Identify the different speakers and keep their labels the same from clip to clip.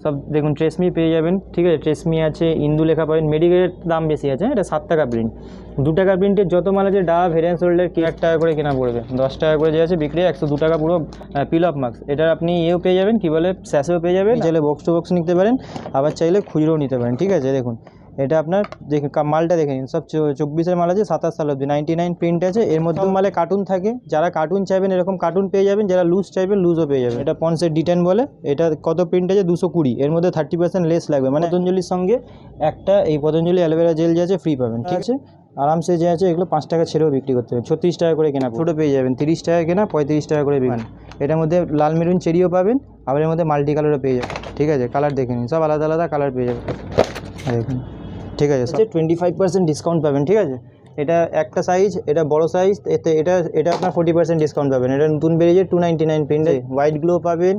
Speaker 1: সব দেখুন ট্রেসমি পেয়ে যাবেন, ঠিক আছে। ট্রেসমি আছে, ইন্দু লেখা পাবেন। মেডিকেলের দাম বেশি আছে, এটা 7 টাকা প্রিন্ট। 2 টাকা প্রিন্টের যত মাল আছে, ডাব, হেড অ্যান্ড শোল্ডার 1 টাকা করে কেনা পড়বে, 10 টাকা করে যে আছে বিক্রি 102 টাকা পুরো পিল অফ মার্কস। এটা আপনি এও পেয়ে যাবেন, কী বলে, স্যাশেও পেয়ে যাবেন। চাইলে বক্স টু বক্স নিতে পারেন, আবার চাইলে খুচরোও নিতে পারেন, ঠিক আছে। দেখুন এটা আপনার দেখে মালটা দেখে নিন, সব 24-এর মাল আছে, 27 সাল অবধি 99 প্রিন্ট আছে। এর মধ্যে মালে কার্টুন থাকে, যারা কার্টুন চাইবেন এরকম কার্টুন পেয়ে যাবেন, যারা লুজ চাইবেন লুজও পেয়ে যাবেন। এটা পন্সের D10 বলে। এটা কত প্রিন্ট আছে, 220। এর মধ্যে 30% লেস লাগবে, মানে পতঞ্জলির সঙ্গে একটা এই পতঞ্জলি অ্যালোভেরা জেল যে আছে ফ্রি পাবেন, ঠিক আছে। আরামসে যে আছে এগুলো 5 টাকা ছেড়েও বিক্রি করতে হবে। 36 টাকা করে কেনা, ছোটো পেয়ে যাবেন 30 টাকা কেনা, 35 টাকা করে বিক্রি। এটার মধ্যে লাল মেরুন চেরিও পাবেন, আবার এর মধ্যে মাল্টি কালারও পেয়ে যাবেন, ঠিক আছে। কালার দেখে নিন, সব আলাদা আলাদা কালার পেয়ে যাবেন, দেখুন, ঠিক আছে। 25% ডিসকাউন্ট পাবেন, ঠিক আছে। এটা একটা সাইজ, এটা বড় সাইজ, এতে এটা আপনার 40% ডিসকাউন্ট পাবেন। এটা নতুন বেরিয়েছে 299 প্রিন্টে। হোয়াইট গ্লো পাবেন,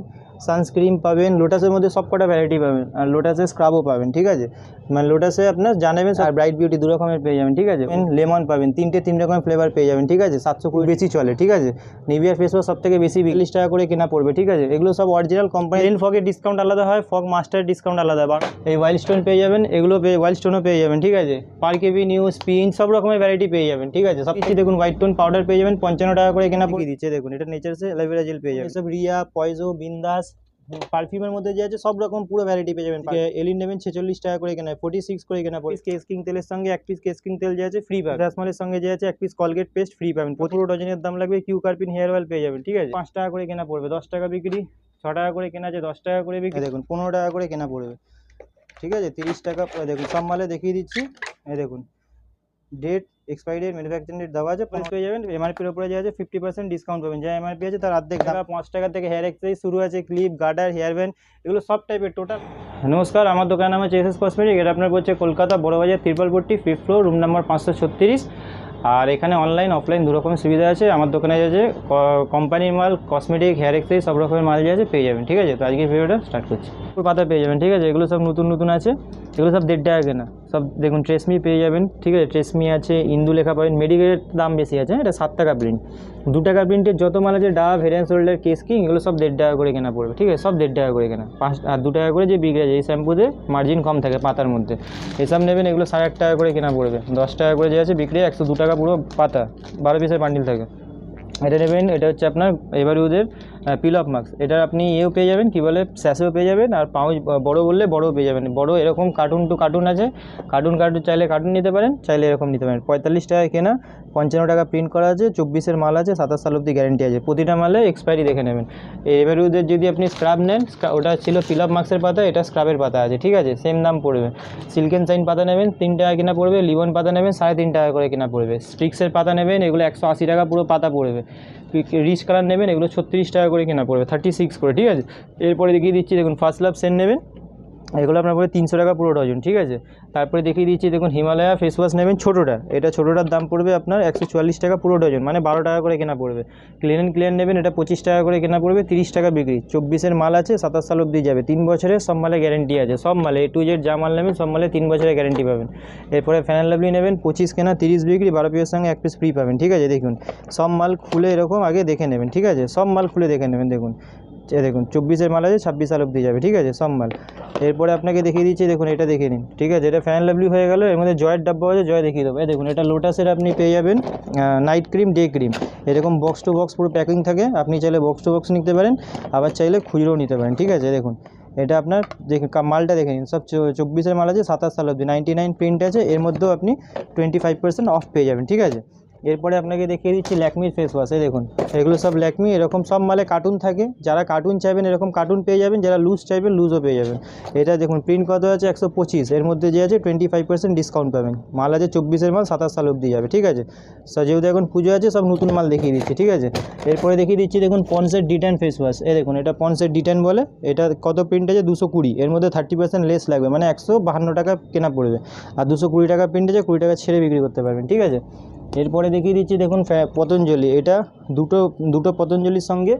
Speaker 1: সানস্ক্রিন পাবেন, লোটাসের মধ্যে সব কটা ভ্যারাইটি পাবেন, আর লোটাসের স্ক্রাবও পাবেন, ঠিক আছে। মানে লোটাসে আপনার জানাবেন, আর ব্রাইট বিউটি 2 রকমের পেয়ে যাবেন, ঠিক আছে। লেমন পাবেন, 3 রকমের ফ্লেভার পেয়ে যাবেন, ঠিক আছে। 720 বেশি চলে, ঠিক আছে। নিভিয়ার ফেস ওয়াশ সব থেকে বেশি 40 টাকা করে কেনা পড়বে, ঠিক আছে। এগুলো সব অরিজিনাল কোম্পানি। ফগের ডিসকাউন্ট আলাদা হয়, ফগ মাস্টার ডিসকাউন্ট আলাদা। এই ওয়াইল্ড স্টোন পেয়ে যাবেন, এগুলো ওয়াইল্ড স্টোনও পেয়ে যাবেন, ঠিক আছে। পার কেবি, নিউ, স্পিন সব রকমের ভ্যারাইটি পেয়ে যাবেন, ঠিক আছে। সব কিছু দেখুন, হোয়াইট টোন পাউডার পেয়ে যাবেন 55 টাকা করে কেনা পড়ে দিচ্ছে। দেখুন এটা নেচারসে অ্যালোভেরা জেল পেয়ে যাবেন। সব রিয়া, পয়জো, বিন্দাস পারফিউমের মধ্যে যে আছে সব রকম পুরো ভ্যারাইটি পেয়ে যাবেন। এলিন নেবেন 46 টাকা করে কেনা, 46 করে কেনা পড়ে। কেস কিং তেলের সঙ্গে 1 পিস কেস কিং তেল যে আছে ফ্রি পাবেন। রাসমালের সঙ্গে যে আছে 1 পিস কলগেট পেস্ট ফ্রি পাবেন। পুরো ডজনের দাম লাগবে। কিউ কার্পিন হেয়ার অয়েল পেয়ে যাবেন, ঠিক আছে। 5 টাকা করে কেনা পড়বে, 10 টাকা বিক্রি। 6 টাকা করে কেনা আছে, 10 টাকা করে বিক্রি। দেখুন 15 টাকা করে কেনা পড়বে, ঠিক আছে। 30 টাকা। দেখুন সব মালে দেখিয়ে দিচ্ছি, এই দেখুন date, expiry date, manufacturing date দেওয়া আছে। প্রাইস পেয়ে যাবেন এমআরপির উপরে যে আছে 50% ডিসকাউন্ট পাবেন। যা এমআরপি আছে তার অর্ধেক টাকা। 5 টাকা থেকে হেয়ার এক্সারসাইজ শুরু আছে, ক্লিপ, গার্ডার, হেয়ার ব্যান্ড, এগুলো সব টাইপের টোটাল। নমস্কার, আমার দোকান নাম হচ্ছে এসএস কসমেটিক। এটা আপনার পড়ছে Kolkata Burrabazar, Tripalpatti, 5th floor, room number 536। আর এখানে অনলাইন অফলাইন 2 রকমের সুবিধা আছে। আমার দোকানে যে কোম্পানির মাল, কসমেটিক, হেয়ার এক্সারসাইজ সব রকমের মাল যে আছে পেয়ে যাবেন, ঠিক আছে। তো আজকে ভিডিওটা স্টার্ট করছি। পাতা পেয়ে যাবেন, ঠিক আছে। এগুলো সব নতুন আছে, এগুলো সব 1.5 টাকা কেনা। সব দেখুন ট্রেসমি পেয়ে যাবেন, ঠিক আছে। ট্রেসমি আছে, ইন্দু লেখা পাবেন। মেডিকেলের দাম বেশি আছে, এটা 7 টাকা প্রিন্ট। 2 টাকা প্রিন্টের যত মাল আছে, ডাব, head and shoulder, case king, এগুলো সব 1.5 টাকা করে কেনা পড়বে, ঠিক আছে। সব 1.5 টাকা করে কেনা। আর 2 টাকা করে যে বিক্রি আছে, এই শ্যাম্পুতে মার্জিন কম থাকে পাতার মধ্যে। এসব নেবেন, এগুলো 8.5 টাকা করে কেনা পড়বে। 10 টাকা করে যে আছে বিক্রি 102 টাকা পুরো পাতা, 12 পিসের বান্ডিল থাকে। এটা নেবেন, এটা হচ্ছে আপনার এভারউডের পিল অফ মার্কস। এটা আপনি এও পেয়ে যাবেন, কী বলে, স্যাশেও পেয়ে যাবেন, আর পাউচ বড়ো বললে বড়ও পেয়ে যাবেন। বড়ো এরকম কার্টুন টু কার্টুন আছে, কার্টুন চাইলে কার্টুন নিতে পারেন, চাইলে এরকম নিতে পারেন। 45 টাকায় কেনা, 55 টাকা প্রিন্ট করা আছে, 24-এর মাল আছে, 27 সাল অবধি গ্যারেন্টি আছে। প্রতিটা মালে এক্সপায়ারি দেখে নেবেন। এভারউডের যদি আপনি স্ক্রাব নেন, ওটা ছিল পিল অফ মার্কসের পাতা, এটা স্ক্রাবের পাতা আছে, ঠিক আছে। সেম দাম পড়বে। সিল্ক অ্যান্ড শাইন পাতা নেবেন 3 টাকা কেনা পড়বে। লিবন পাতা নেবেন 3.5 টাকা করে কেনা পড়বে। স্ট্রিক্সের পাতা নেবেন, এগুলো 180 টাকা পুরো পাতা পড়বে। রিচ কালার নেবেন, এগুলো 36 টাকা করে কেনা পড়বে, 36 করে, ঠিক আছে। এরপরে দেখিয়ে দিচ্ছি, দেখুন ফার্স্ট লাভ সেন্ট নেবেন, এগুলো আপনার পড়বে 300 টাকা পুরো ডজন, ঠিক আছে। তারপরে দেখিয়ে দিচ্ছি, দেখুন হিমালয়া ফেস ওয়াশ নেবেন ছোটোটা, এটা ছোটোটার দাম পড়বে আপনার 144 টাকা পুরো ডজন, মানে 12 টাকা করে কেনা পড়বে। ক্লিয়ার নেবেন, এটা 25 টাকা করে কেনা পড়বে, 30 টাকা বিক্রি। 24-এর মাল আছে, 27 সাল অবধি যাবে, 3 বছরের সব মালে গ্যারেন্টি আছে। সব মালে A to Z যা মাল নেবেন সব মালে 3 বছরের গ্যারেন্টি পাবেন। এরপরে ফ্যান লাভলি নেবেন, 25 কেনা, 30 বিক্রি, 12 পিসের সঙ্গে 1 পিস ফ্রি পাবেন, ঠিক আছে। দেখুন সব মাল খুলে এরকম আগে দেখে নেবেন, ঠিক আছে। সব মাল খুলে দেখে নেবেন, দেখুন দেখুন 24-এর মাল আছে, 26 সাল অবধি যাবে, ঠিক আছে, সব মাল। এরপরে আপনাকে দেখিয়ে দিচ্ছি, দেখুন এটা দেখে নিন, ঠিক আছে। এটা ফ্যান লাভলি হয়ে গেল। এর মধ্যে জয়ের ডাব্বা আছে, জয় দেখিয়ে দেবো। দেখুন এটা লোটাসের আপনি পেয়ে যাবেন নাইট ক্রিম, ডে ক্রিম, এরকম বক্স টু বক্স পুরো প্যাকিং থাকে। আপনি চাইলে বক্স টু বক্স নিতে পারেন, আবার চাইলে খুচরোও নিতে পারেন, ঠিক আছে। দেখুন এটা আপনার মালটা দেখে নিন, সব 24-এর মাল আছে, 27 সাল অবধি 99 প্রিন্ট আছে। এর মধ্যেও আপনি 25% অফ পেয়ে যাবেন, ঠিক আছে। এরপরে আপনাকে দেখিয়ে দিচ্ছি ল্যাকমির ফেস ওয়াশ। দেখুন এগুলো সব ল্যাকমি, এরকম সব মালে কার্টুন থাকে, যারা কার্টুন চাইবেন এরকম কার্টুন পেয়ে যাবেন, যারা লুজ চাইবেন লুজও পেয়ে যাবেন। এটা দেখুন প্রিন্ট কত আছে, 125, এর মধ্যে যে আছে 25% ডিসকাউন্ট পাবেন। মাল আছে 24-এর মাল, 27 সাল অবধি যাবে, ঠিক আছে। যেহেতু এখন পুজো আছে, সব নতুন মাল দেখিয়ে দিচ্ছি, ঠিক আছে। এরপরে দেখিয়ে দিচ্ছি, দেখুন পন্সের D10 ফেস ওয়াশ। দেখুন এটা পন্সের D10 বলে। এটা কত প্রিন্ট আছে, 220, এর মধ্যে 30% লেস লাগবে, মানে 152 টাকা কেনা পড়বে। আর 220 টাকা প্রিন্ট আছে, 20 টাকা ছেড়ে বিক্রি করতে পারবেন, ঠিক আছে। এরপরে দেখিয়ে দিচ্ছি, দেখুন পতঞ্জলি, এটা দুটো পতঞ্জলির সঙ্গে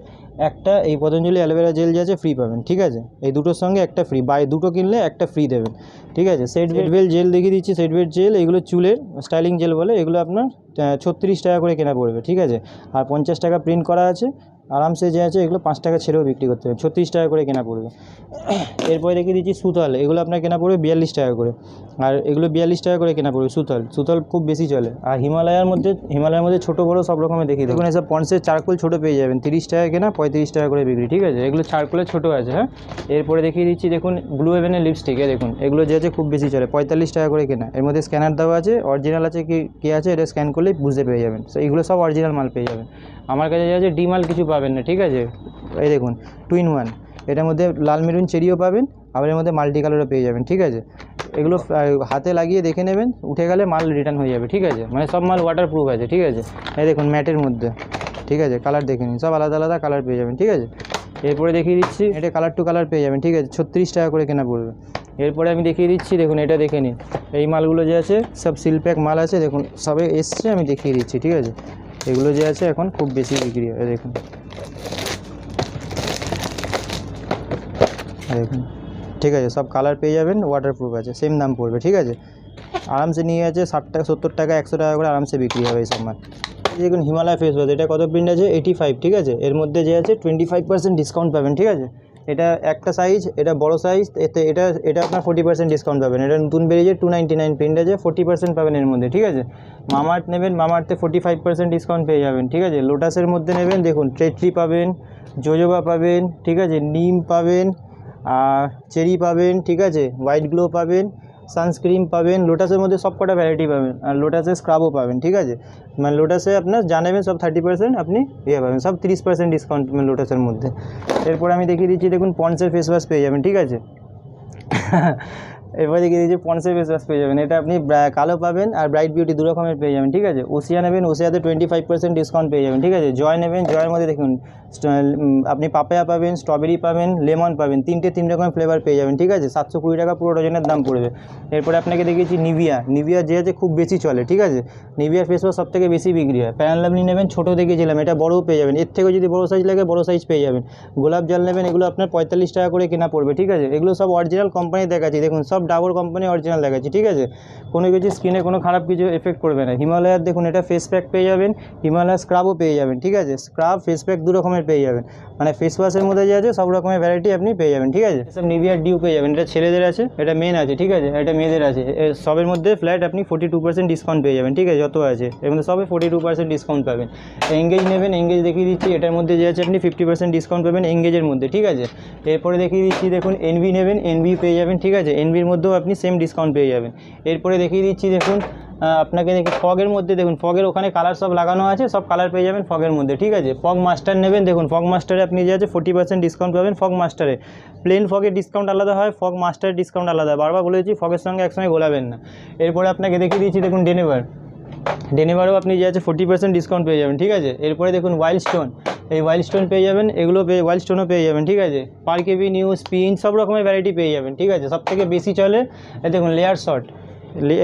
Speaker 1: একটা এই পতঞ্জলি অ্যালোভেরা জেল যে আছে ফ্রি পাবেন, ঠিক আছে। এই দুটোর সঙ্গে একটা ফ্রি, বাই দুটো কিনলে একটা ফ্রি দেবেন, ঠিক আছে। সেট বেল জেল দেখিয়ে দিচ্ছি, সেট বেল জেল, এগুলো চুলের স্টাইলিং জেল বলে, এগুলো আপনার 36 টাকা করে কেনা পড়বে, ঠিক আছে। আর 50 টাকা প্রিন্ট করা আছে, আরামসে যে আছে এগুলো 5 টাকা ছেড়েও বিক্রি করতে হবে, 36 টাকা করে কেনা পড়বে। এরপরে দেখিয়ে দিচ্ছি সুতল, এগুলো আপনার কেনা পড়বে 42 টাকা করে, আর এগুলো 42 টাকা করে কেনা পড়বে। সুতল সুতল খুব বেশি চলে। আর হিমালয়ের মধ্যে ছোটো বড়ো সব রকমের দেখিয়ে দেখুন, এসব পন্সের চারকোল ছোটো পেয়ে যাবেন, 30 টাকা কেনা, 35 টাকা করে বিক্রি, ঠিক আছে। এগুলো চারকোলের ছোটো আছে, হ্যাঁ। এরপরে দেখিয়ে দিচ্ছি দেখুন ব্লু হেভেনের লিপস্টিক, দেখুন এগুলো যে আছে খুব বেশি চলে, 45 টাকা করে কেনা। এর মধ্যে স্ক্যানার দেওয়া আছে, অরিজিনাল আছে কি আছে এটা স্ক্যান করলেই বুঝতে পেয়ে যাবেন। তো এগুলো সব অরিজিনাল মাল পেয়ে যাবেন। আমার কাছে যে আছে ডি মাল কিছু পাবেন না, ঠিক আছে। এই দেখুন 2 in 1, এটার মধ্যে লাল মেরুন চেরিও পাবেন, আবার এর মধ্যে মাল্টি কালারও পেয়ে যাবেন, ঠিক আছে। এগুলো হাতে লাগিয়ে দেখে নেবেন, উঠে গেলে মাল রিটার্ন হয়ে যাবে, ঠিক আছে। মানে সব মাল ওয়াটারপ্রুফ আছে, ঠিক আছে। এই দেখুন ম্যাটের মধ্যে, ঠিক আছে, কালার দেখে নিন, সব আলাদা আলাদা কালার পেয়ে যাবেন, ঠিক আছে। এরপরে দেখিয়ে দিচ্ছি এটা কালার টু কালার পেয়ে যাবেন, ঠিক আছে, 36 টাকা করে কেনা পড়বে। এরপরে আমি দেখিয়ে দিচ্ছি দেখুন, এটা দেখে নিন, এই মালগুলো যে আছে সব সিলপ্যাক মাল আছে, দেখুন সবে এসছে, আমি দেখিয়ে দিচ্ছি, ঠিক আছে। এগুলো যে আছে এখন খুব বেশি বিক্রি হয়, দেখুন দেখুন, ঠিক আছে, সব কালার পেয়ে যাবেন, ওয়াটারপ্রুফ আছে, সেম দাম পড়বে, ঠিক আছে। আরামসে নিয়ে আছে 60 টাকা 70 টাকা 100 টাকা করে আরামসে বিক্রি হবে এই সব মাল। দেখুন হিমালয় ফেস ওয়াশ, এটা কত প্রিন্ট আছে 85, ঠিক আছে। এর মধ্যে যে আছে 25% ডিসকাউন্ট পাবেন, ঠিক আছে। এটা একটা সাইজ, এটা বড় সাইজ, এতে এটা আপনার 40% ডিসকাউন্ট পাবেন। এটা নতুন বেরিয়েছে 299 প্রিন্ট আছে, 40% পাবেন এর মধ্যে, ঠিক আছে। মামাআর্থ নেবেন, মামাআর্থে 45% ডিসকাউন্ট পেয়ে যাবেন, ঠিক আছে। লোটাসের মধ্যে নেবেন, দেখুন টেট্রি পাবেন, জোজোবা পাবেন, ঠিক আছে, নিম পাবেন, আর চেরি পাবেন, ঠিক আছে, হোয়াইট গ্লো পাবেন, সানস্ক্রিন পাবেন। লোটাসের মধ্যে সব কটা ভ্যারাইটি পাবেন, আর লোটাসের স্ক্রাবও পাবেন, ঠিক আছে। মানে লোটাসে আপনার জানাবেন সব 30% আপনি পাবেন, সব 30% ডিসকাউন্ট পাবেন লোটাসের মধ্যে। এরপর আমি দেখিয়ে দিচ্ছি দেখুন পন্সের ফেস ওয়াশ পেয়ে যাবেন, ঠিক আছে। এরপরে দেখিয়ে দিচ্ছি পন্সের ফেস ওয়াশ পেয়ে যাবেন, এটা আপনি কালো পাবেন আর ব্রাইট বিউটি দু রকমের পেয়ে যাবেন, ঠিক আছে। ওসিয়া নেবেন, ওসিয়াতে 25% ডিসকাউন্ট পেয়ে যাবেন, ঠিক আছে। জয় নেবেন, জয়ের মধ্যে দেখুন আপনি পাপায়া পাবেন, স্ট্রবেরি পাবেন, লেমন পাবেন, তিন রকমের ফ্লেভার পেয়ে যাবেন, ঠিক আছে। 720 টাকা পুরো ডজনের দাম পড়বে। এরপরে আপনাকে দেখিয়েছি নিভিয়া যে আছে খুব বেশি চলে, ঠিক আছে। নিভিয়ার ফেস ওয়াশ সব থেকে বেশি বিক্রি হয়। ফ্যান লাভলি নেবেন, ছোটো দেখিয়েছিলাম, এটা বড়ও পেয়ে যাবেন, এর থেকেও যদি বড়ো সাইজ লাগে বড়ো সাইজ পেয়ে যাবেন। গোলাপ জল নেবেন, এগুলো আপনার 45 টাকা করে কেনা পড়বে, ঠিক আছে। এগুলো সব অরিজিনাল কোম্পানি দেখাচ্ছি, দেখুন সব ডাবর কোম্পানি অরিজিনাল দেখাচ্ছি, ঠিক আছে। কোনো কিছু স্কিনে কোনো খারাপ কিছু এফেক্ট করবে না। হিমালয়ার দেখুন এটা ফেস প্যাক পেয়ে যাবেন, হিমালয়ার স্ক্রাবও পেয়ে যাবেন, ঠিক আছে। স্ক্রাব ফেস প্যাক দু রকমের পেয়ে যাবেন, মানে ফেস ওয়াশের মধ্যে যে আছে সব রকমের ভ্যারাইটি আপনি পেয়ে যাবেন, ঠিক আছে। সব নিভিয়ার ডিউ পেয়ে যাবেন, এটা ছেলেদের আছে, এটা মেন আছে, ঠিক আছে, এটা মেয়েদের আছে। সবের মধ্যে ফ্ল্যাট আপনি 42% ডিসকাউন্ট পেয়ে যাবেন, ঠিক আছে। যত আছে এর মধ্যে সবে 42% ডিসকাউন্ট পাবেন। এঙ্গেজ নেবেন, এঙ্গেজ দেখিয়ে দিচ্ছি, এটার মধ্যে যে আছে আপনি 50% ডিসকাউন্ট পাবেন এঙ্গেজের মধ্যে, ঠিক আছে। এরপরে দেখিয়ে দিচ্ছি দেখুন এনভি নেবেন, এনভি পেয়ে যাবেন, ঠিক আছে। এনভির মধ্যেও আপনি সেম ডিসকাউন্ট পেয়ে যাবেন। এরপরে দেখিয়ে দিচ্ছি দেখুন আপনাকে দেখি ফগের মধ্যে, দেখুন ফগের ওখানে কালার সব লাগানো আছে, সব কালার পেয়ে যাবেন ফগের মধ্যে, ঠিক আছে। ফগ মাস্টার নেবেন, দেখুন ফগ মাস্টারে আপনি যে আছে 40% ডিসকাউন্ট পাবেন ফগ মাস্টারে। প্লেন ফগের ডিসকাউন্ট আলাদা হয়, ফগ মাস্টারের ডিসকাউন্ট আলাদা হয়, বারবার বলেছি ফগের সঙ্গে একসঙ্গে গোলাবেন না। এরপরে আপনাকে দেখিয়ে দিচ্ছি দেখুন ডেনিভারও আপনি যে আছে 40% ডিসকাউন্ট পেয়ে যাবেন, ঠিক আছে। এরপরে দেখুন ওয়াইল্ড স্টোন, এই ওয়াইল্ড স্টোন পেয়ে যাবেন, এগুলো ওয়াইল্ড স্টোনও পেয়ে যাবেন, ঠিক আছে। পার কেবি নিউ স্পিন সব রকমের ভ্যারাইটি পেয়ে যাবেন, ঠিক আছে। সব থেকে বেশি চলে দেখুন লেয়ার শট,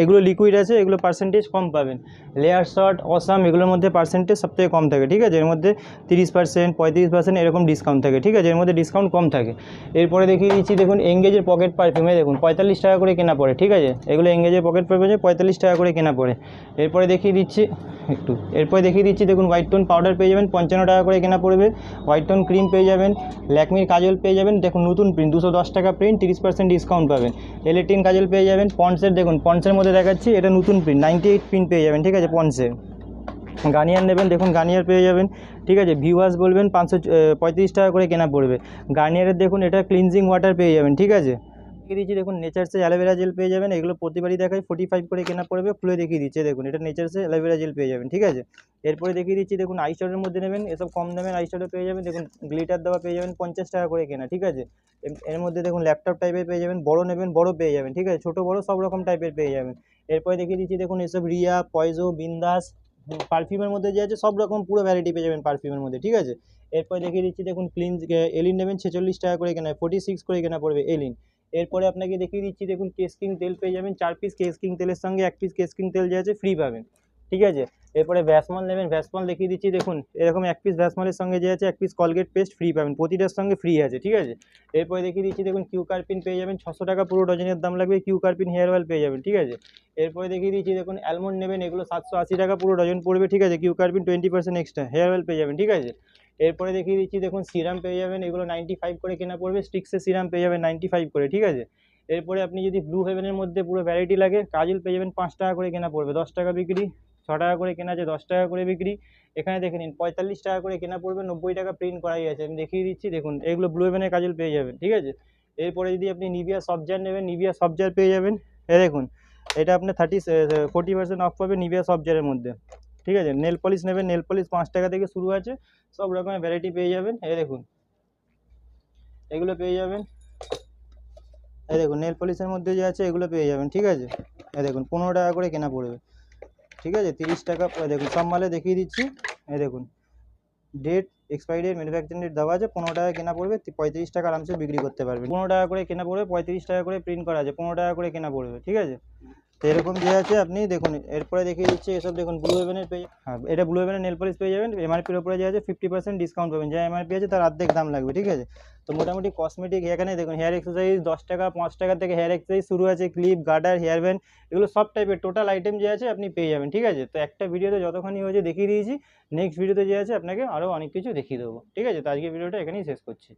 Speaker 1: এগুলো লিকুইড আছে, এগুলো পার্সেন্টেজ কম পাবেন। লেয়ার শট অসাম এগুলোর মধ্যে পার্সেন্টেজ সবথেকে কম থাকে, ঠিক আছে। এর মধ্যে 30% 35% এরকম ডিসকাউন্ট থাকে, ঠিক আছে, এর মধ্যে ডিসকাউন্ট কম থাকে। এরপরে দেখিয়ে দিচ্ছি দেখুন এঙ্গেজের পকেট পারফিউমে, দেখুন 45 টাকা করে কেনা পড়ে, ঠিক আছে। এগুলো এঙ্গেজের পকেট পারফিউমে 45 টাকা করে কেনা পড়ে। এরপরে দেখিয়ে দিচ্ছি দেখুন হোয়াইট টোন পাউডার পেয়ে যাবেন, 55 টাকা করে কেনা পড়বে। হোয়াইট টোন ক্রিম পেয়ে যাবেন, ল্যাকমির কাজল পেয়ে যাবেন, দেখুন নতুন প্রিন্ট 210 টাকা প্রিন্ট, 30% ডিসকাউন্ট পাবেন। এল18 কাজল পেয়ে যাবেন। পন্ডসের দেখুন পন্ডসের মধ্যে দেখাচ্ছি, এটা নতুন প্রিন্ট 98 প্রিন্ট পেয়ে যাবেন, ঠিক আছে পন্ডসের। গার্নিয়ার নেবেন, দেখুন গার্নিয়ার পেয়ে যাবেন, ঠিক আছে। ভিওয়াশ বলবেন 535 টাকা করে কেনা পড়বে। গার্নিয়ারের দেখুন এটা ক্লিনজিং ওয়াটার পেয়ে যাবেন, ঠিক আছে। দেখিয়ে দিচ্ছি দেখুন নেচার্সের অ্যালোভেরা জেল পেয়ে যাবেন, এগুলো প্রতিবারই দেখাই 45 করে কেনা পড়বে। খুলে দেখিয়ে দিচ্ছে দেখুন, এটা নেচার্সের অ্যালোভেরা জেল পেয়ে যাবেন, ঠিক আছে। এরপরে দেখিয়ে দিচ্ছি দেখুন আইশ্যাডোর মধ্যে নেবেন, এসব কম দামের আইশ্যাডো পেয়ে যাবেন, দেখুন গ্লিটার দেওয়া পেয়ে যাবেন 50 টাকা করে কেনা, ঠিক আছে। এর মধ্যে দেখুন ল্যাপটপ টাইপের পেয়ে যাবেন, বড় নেবেন বড় পেয়ে যাবেন, ঠিক আছে, ছোটো বড় সব রকম টাইপের পেয়ে যাবেন। এরপরে দেখিয়ে দিচ্ছি দেখুন এসব রিয়া, পয়জো, বিন্দাস পারফিউমের মধ্যে যে আছে সব রকম পুরো ভ্যারাইটি পেয়ে যাবেন পারফিউমের মধ্যে, ঠিক আছে। এরপরে দেখিয়ে দিচ্ছি দেখুন এলিন নেবেন 46 টাকা করে কেনা, 46 করে কেনা পড়বে এলিন। এরপরে আপনাকে দেখিয়ে দিচ্ছি দেখুন কেসকিং তেল পেয়ে যাবেন, 4 পিস কেসকিং তেলের সঙ্গে 1 পিস কেসকিং তেল যে আছে ফ্রি পাবেন, ঠিক আছে। এরপরে ভ্যাসমল নেবেন, ভ্যাসমল দেখিয়ে দিচ্ছি দেখুন এরকম 1 পিস ভ্যাসমলের সঙ্গে যে আছে 1 পিস কলগেট পেস্ট ফ্রি পাবেন, প্রতিটার সঙ্গে ফ্রি আছে, ঠিক আছে। এরপরে দেখিয়ে দিচ্ছি দেখুন কিউ কার্পিন পেয়ে যাবেন, 600 টাকা পুরো ডজনের দাম লাগবে, কিউ কার্পিন হেয়ার অয়েল পেয়ে যাবেন, ঠিক আছে। এরপরে দেখিয়ে দিচ্ছি দেখুন অ্যালমন্ড নেবেন, এগুলো 780 টাকা পুরো ডজন পড়বে, ঠিক আছে। কিউ কার্পিন 20% এক্সট্রা হেয়ার অয়েল পেয়ে যাবেন, ঠিক আছে। এরপরে দেখিয়ে দিচ্ছি, দেখুন সিরাম পেয়ে যাবেন, এগুলো 95 করে কেনা পড়বে, স্টিক্সের সিরাম পেয়ে যাবেন 95 করে, ঠিক আছে। এরপরে আপনি যদি ব্লু হেভেনের মধ্যে পুরো ভ্যারাইটি লাগে, কাজল পেয়ে যাবেন 5 টাকা করে কেনা পড়বে, 10 টাকা বিক্রি, 6 টাকা করে কেনা আছে, 10 টাকা করে বিক্রি। এখানে দেখে নিন 45 টাকা করে কেনা পড়বে, 90 টাকা প্রিন্ট করাই আছে, আমি দেখিয়ে দিচ্ছি, দেখুন এগুলো ব্লু হেভেনের কাজল পেয়ে যাবেন, ঠিক আছে। এরপরে যদি আপনি নিভিয়া সফট জার নেবেন, নিভিয়া সফট জার পেয়ে যাবেন, এ দেখুন এটা আপনার 40% অফ পাবে নিভিয়া সফট জারের মধ্যে, ঠিক আছে। নেল পলিশ নেবেন, নেল পলিশ 5 টাকা থেকে শুরু আছে, সব রকমের ভ্যারাইটি পেয়ে যাবেন, এই দেখুন এগুলো পেয়ে যাবেন, এই দেখুন নেল পলিশের মধ্যে যে আছে এগুলো পেয়ে যাবেন, ঠিক আছে। এই দেখুন 15 টাকা করে কেনা পড়বে, ঠিক আছে। 30 টাকা, দেখুন সব মালে দেখিয়ে দিচ্ছি, এই দেখুন date expiry date manufacturing date দেওয়া আছে, 15 টাকা কেনা পড়বে, 35 টাকা আরামসে বিক্রি করতে পারবেন। 15 টাকা করে কেনা পড়বে, 35 টাকা করে প্রিন্ট করা আছে, 15 টাকা করে কেনা পড়বে, ঠিক আছে। তো এরকম যে আছে আপনি দেখুন, এরপরে দেখিয়ে দিচ্ছি এসব দেখুন ব্লু হেভেনের পেয়ে, হ্যাঁ এটা ব্লু হেভেনের নেল পলিশ পেয়ে যাবেন, এমআরপির উপরে যে আছে 50% ডিসকাউন্ট পাবেন, যা এমআরপি আছে তার অর্ধেক দাম লাগবে, ঠিক আছে। তো মোটামুটি কসমেটিক এখানে দেখুন হেয়ার এক্সারসাইজ 10 টাকা 5 টাকা থেকে হেয়ার এক্সারসাইজ শুরু আছে, ক্লিপ, গার্ডার, হেয়ার ব্যান্ড, এগুলো সব টাইপের টোটাল আইটেম যে আছে আপনি পেয়ে যাবেন, ঠিক আছে। তো একটা ভিডিওতে যতখানি হয়েছে দেখিয়ে দিয়েছি, নেক্সট ভিডিওতে যে আছে আপনাকে আরও অনেক কিছু দেখিয়ে দেবো, ঠিক আছে। তো আজকে ভিডিওটা এখানেই শেষ করছি।